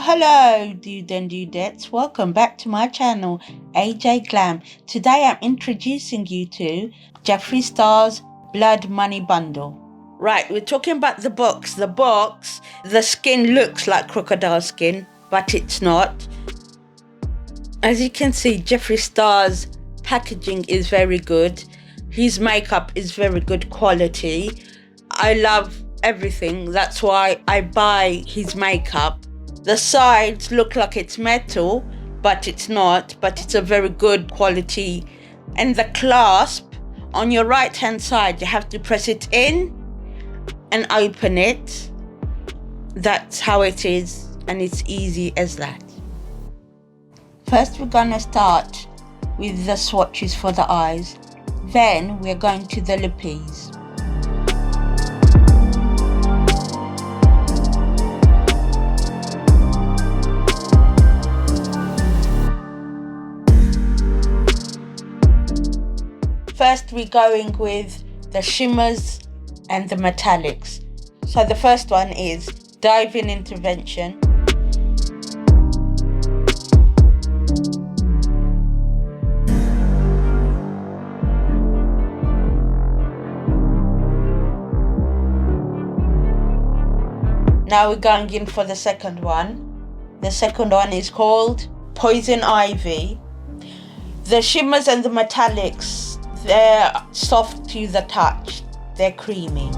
Hello dude and dudettes, welcome back to my channel AJ Glam. Today I'm introducing you to Jeffree Star's Blood Money Bundle. Right, we're talking about the box. The skin looks like crocodile skin, but it's not. As you can see, Jeffree Star's packaging is very good. His makeup is very good quality. I love everything, that's why I buy his makeup. The sides look like it's metal, but it's not, but it's a very good quality. And the clasp on your right hand side, you have to press it in and open it. That's how it is, and it's easy as that. First we're gonna start with the swatches for the eyes, then we're going to the lippies. First we're going with the shimmers and the metallics. So the first one is Dive-In Intervention. Now we're going in for the second one. The second one is called Poison Ivy. The shimmers and the metallics, they're soft to the touch, they're creamy.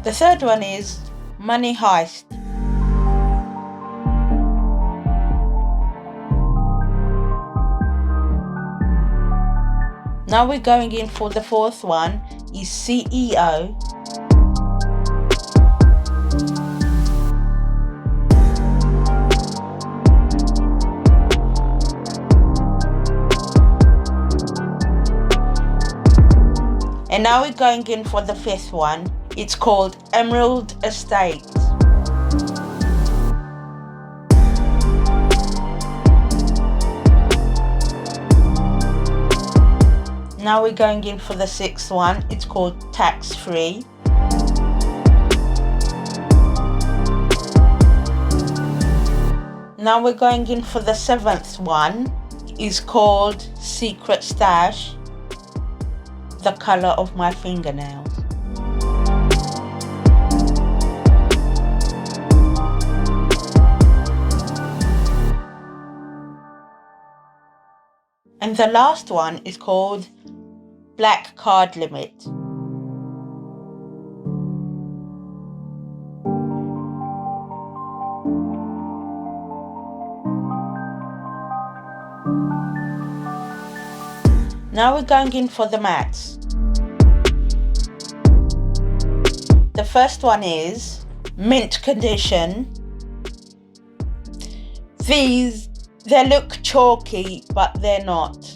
The third one is Money Heist. Now we're going in for the fourth one, is CEO. And now we're going in for the fifth one. It's called Emerald Estate. Now we're going in for the sixth one. It's called Tax Free. Now we're going in for the seventh one. It's called Secret Stash. The color of my fingernails. And the last one is called Black Card Limit. Now we're going in for the mattes. The first one is Mint Condition. These, they look chalky, but they're not.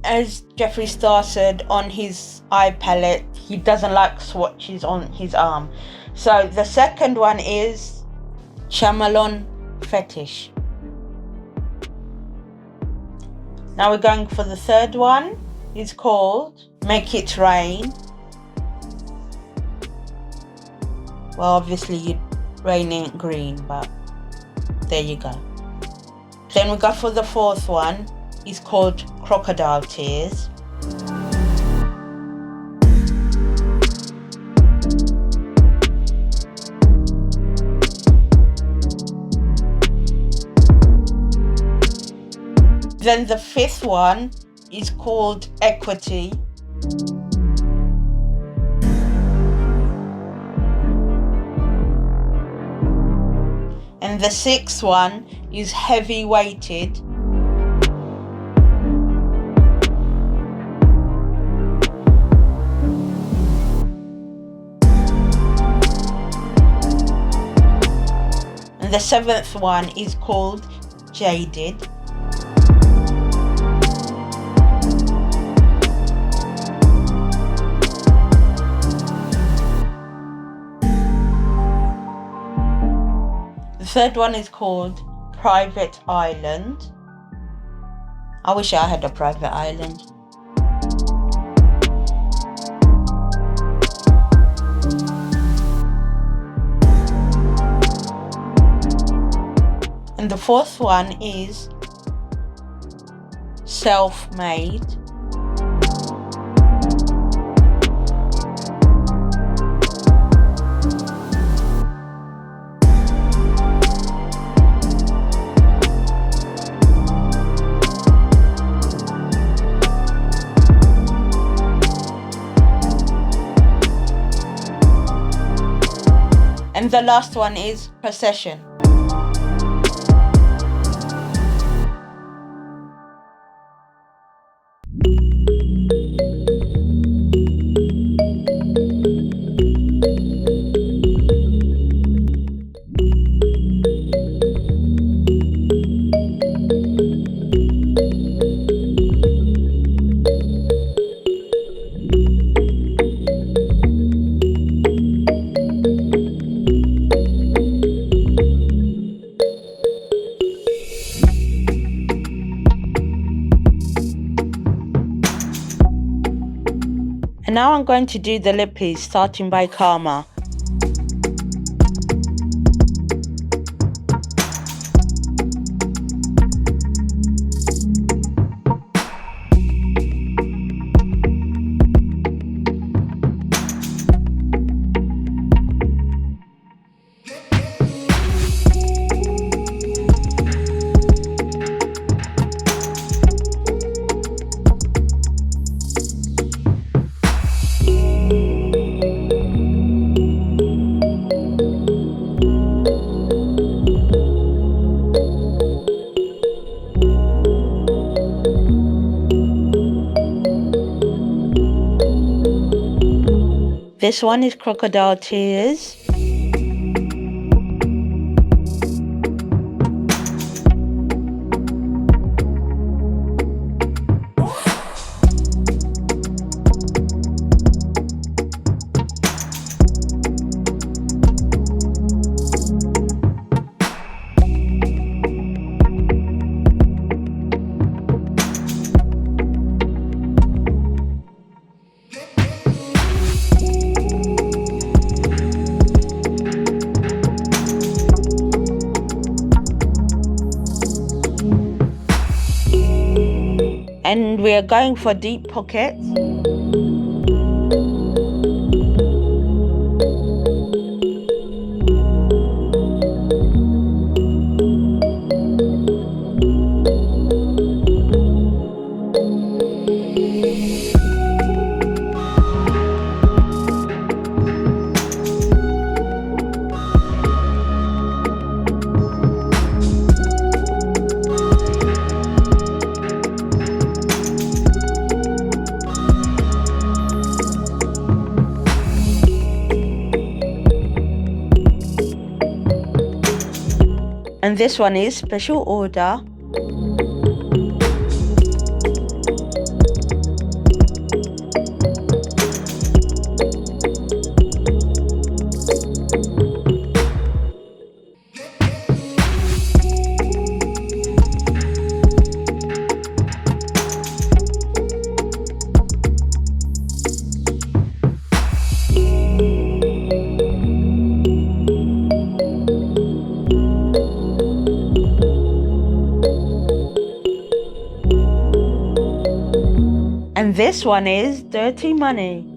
As Jeffree Star said on his eye palette, he doesn't like swatches on his arm. So the second one is Chamalon Fetish. Now we're going for the third one. It's called Make It Rain. Well, obviously rain ain't green, but there you go. Then we go for the fourth one. It's called Crocodile Tears. Then the fifth one is called Equity. And the sixth one is Heavy Weighted. And the seventh one is called Jaded. The third one is called Private Island. I wish I had a private island. And the fourth one is self-made. And the last one is procession. And now I'm going to do the lippies, starting by Karma. This one is Crocodile Tears. And we are going for deep pockets. And this one is Special Order. And this one is Dirty Money.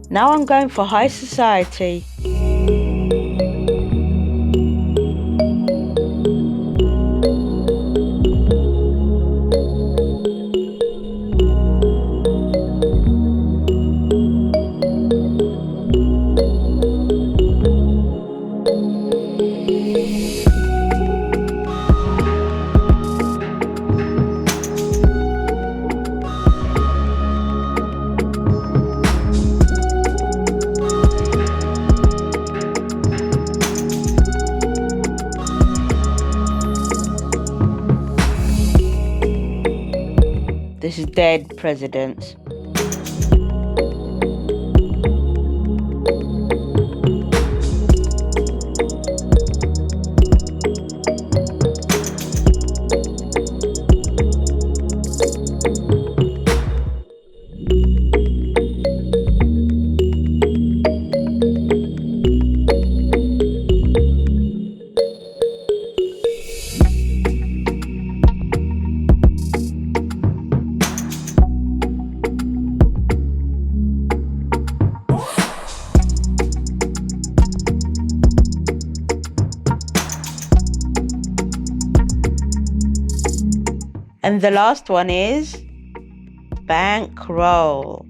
Now I'm going for High Society. This is dead presidents. And the last one is bankroll.